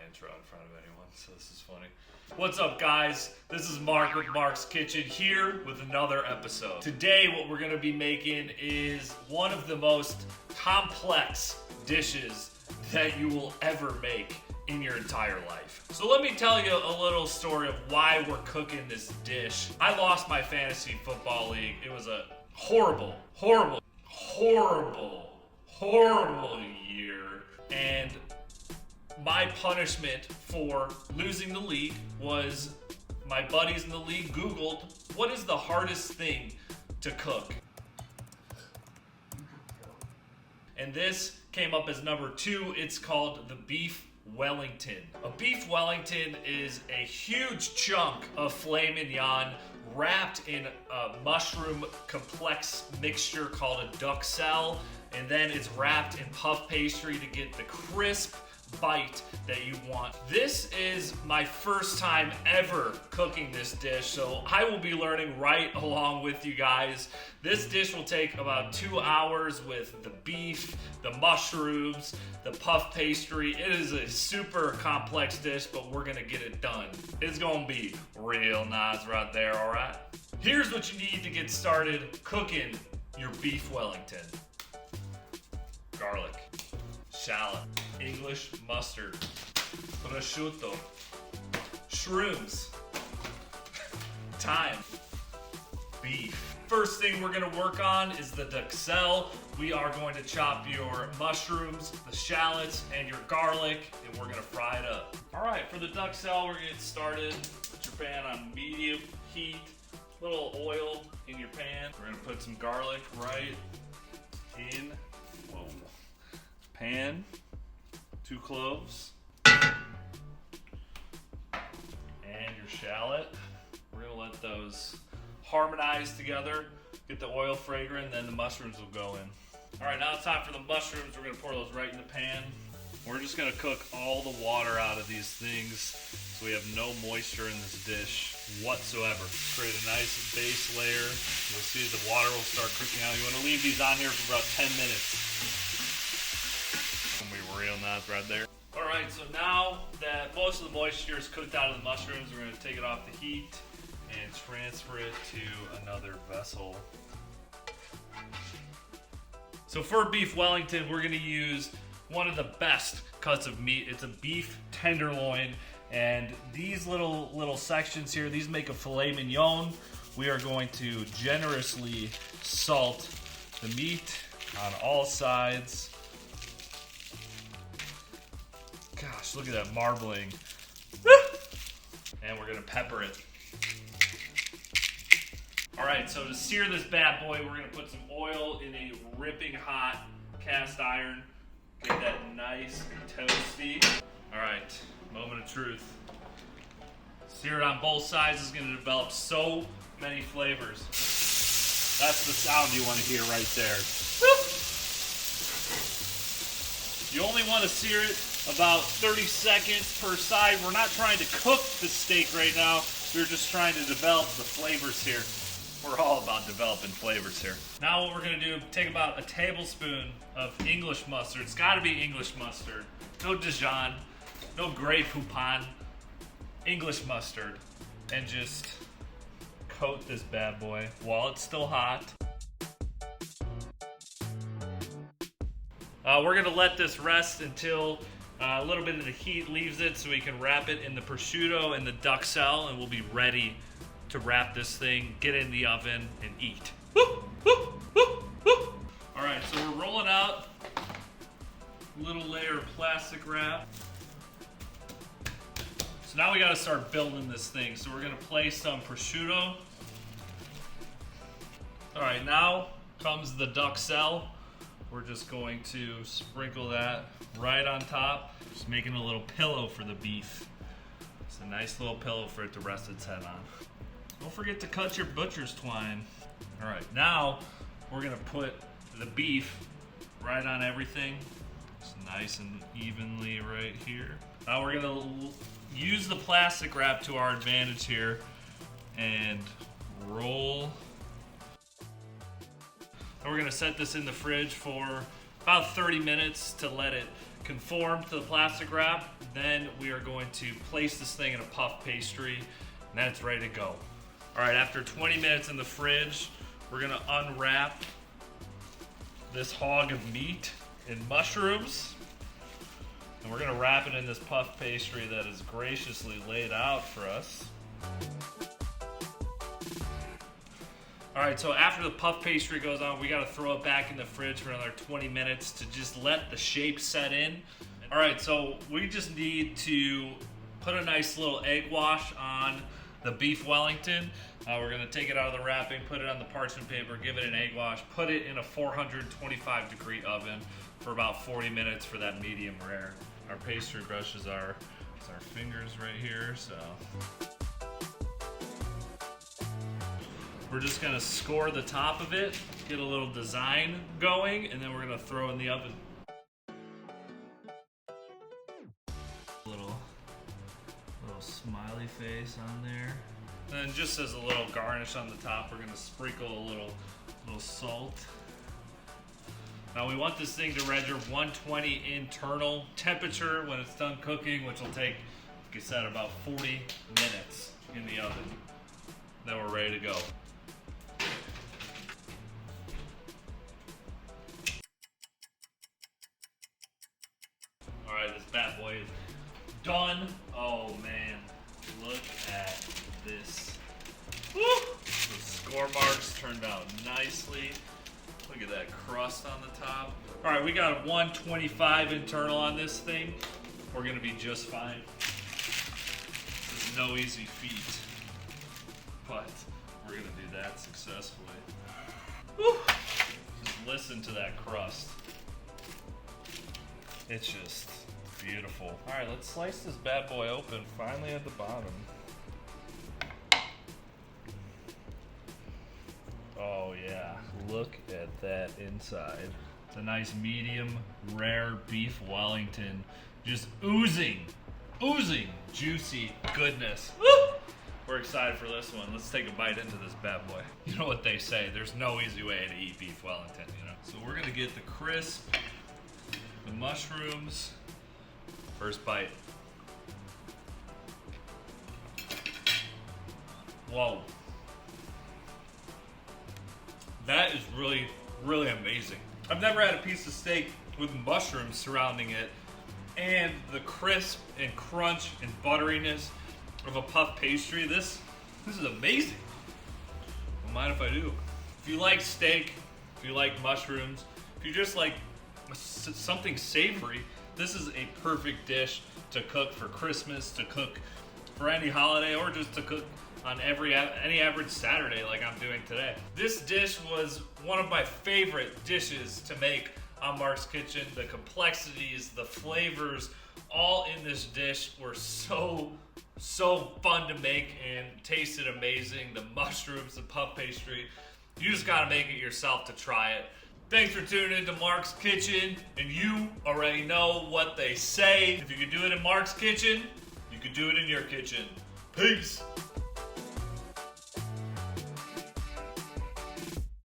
intro in front of anyone, so this is funny. What's up, guys? This is Mark with Mark's Kitchen here with another episode. Today, what we're gonna be making is one of the most complex dishes that you will ever make in your entire life. So let me tell you a little story of why we're cooking this dish. I lost my fantasy football league. It was a horrible year. And my punishment for losing the league was my buddies in the league Googled, what is the hardest thing to cook? And this came up as number 2. It's called the Beef Wellington. A Beef Wellington is a huge chunk of filet mignon wrapped in a mushroom complex mixture called a Duxelle, and then it's wrapped in puff pastry to get the crisp bite that you want. This is my first time ever cooking this dish, so I will be learning right along with you guys. This dish will take about 2 hours with the beef, the mushrooms, the puff pastry. It is a super complex dish, but we're gonna get it done. It's gonna be real nice right there, all right? Here's what you need to get started cooking your Beef Wellington. Garlic, shallot, English mustard, prosciutto, shrooms, thyme, beef. First thing we're gonna work on is the Duxelle. We are going to chop your mushrooms, the shallots, and your garlic, and we're gonna fry it up. All right, for the Duxelle, we're gonna get started. Put your pan on medium heat, little oil in your pan. We're gonna put some garlic right in, pan, 2 cloves, and your shallot. We're gonna let those harmonize together, get the oil fragrant, then the mushrooms will go in. All right, now it's time for the mushrooms. We're gonna pour those right in the pan. We're just gonna cook all the water out of these things so we have no moisture in this dish whatsoever. Create a nice base layer. You'll see the water will start cooking out. You wanna leave these on here for about 10 minutes. It's gonna be real nice right there. All right, so now that most of the moisture is cooked out of the mushrooms, we're gonna take it off the heat and transfer it to another vessel. So for Beef Wellington, we're gonna use one of the best cuts of meat. It's a beef tenderloin, and these little sections here, these make a filet mignon. We are going to generously salt the meat on all sides. Gosh, look at that marbling. And we're gonna pepper it. All right, so to sear this bad boy, we're gonna put some oil in a ripping hot cast iron. Get that nice and toasty. All right, moment of truth. Sear it on both sides is gonna develop so many flavors. That's the sound you wanna hear right there. You only wanna sear it about 30 seconds per side. We're not trying to cook the steak right now. We're just trying to develop the flavors here. We're all about developing flavors here. Now what we're gonna do, take about a tablespoon of English mustard. It's gotta be English mustard. No Dijon, no Grey Poupon, English mustard. And just coat this bad boy while it's still hot. We're gonna let this rest until a little bit of the heat leaves it so we can wrap it in the prosciutto and the Duxelle, and we'll be ready to wrap this thing, get it in the oven, and eat. Woo, woo, woo, woo. All right, so we're rolling out a little layer of plastic wrap. So now we gotta start building this thing. So we're gonna place some prosciutto. All right, now comes the Duxelle. We're just going to sprinkle that right on top. Just making a little pillow for the beef. It's a nice little pillow for it to rest its head on. Don't forget to cut your butcher's twine. All right, now we're gonna put the beef right on everything. It's nice and evenly right here. Now we're gonna use the plastic wrap to our advantage here and roll. And we're gonna set this in the fridge for about 30 minutes to let it conform to the plastic wrap. Then we are going to place this thing in a puff pastry, and then it's ready to go. All right, after 20 minutes in the fridge, we're gonna unwrap this hog of meat and mushrooms, and we're gonna wrap it in this puff pastry that is graciously laid out for us. All right, so after the puff pastry goes on, we gotta throw it back in the fridge for another 20 minutes to just let the shape set in. All right, so we just need to put a nice little egg wash on the Beef Wellington. We're gonna take it out of the wrapping, put it on the parchment paper, give it an egg wash, put it in a 425 degree oven for about 40 minutes for that medium rare. Our pastry brushes are our fingers right here, so. We're just gonna score the top of it, get a little design going, and then we're gonna throw in the oven. Little smiley face on there. And then just as a little garnish on the top, we're gonna sprinkle a little salt. Now we want this thing to render 120 internal temperature when it's done cooking, which will take, like I said, about 40 minutes in the oven. Then we're ready to go. All right, this bad boy is done. Oh man, look at this. Woo! The score marks turned out nicely. Look at that crust on the top. All right, we got a 125 internal on this thing. We're gonna be just fine. This is no easy feat, but we're gonna do that successfully. Woo! Just listen to that crust. It's just beautiful. All right, let's slice this bad boy open, finally at the bottom. Oh yeah, look at that inside. It's a nice medium rare Beef Wellington, just oozing juicy goodness. Woo! We're excited for this one. Let's take a bite into this bad boy. You know what they say, there's no easy way to eat Beef Wellington, you know? So we're gonna get the crisp, the mushrooms. First bite. Whoa. That is really, really amazing. I've never had a piece of steak with mushrooms surrounding it and the crisp and crunch and butteriness of a puff pastry. This is amazing. Don't mind if I do. If you like steak, if you like mushrooms, if you just like something savory, this is a perfect dish to cook for Christmas, to cook for any holiday, or just to cook on any average Saturday like I'm doing today. This dish was one of my favorite dishes to make on Mark's Kitchen. The complexities, the flavors, all in this dish were so fun to make and tasted amazing. The mushrooms, the puff pastry, you just gotta make it yourself to try it. Thanks for tuning in to Mark's Kitchen, and you already know what they say. If you can do it in Mark's Kitchen, you can do it in your kitchen. Peace.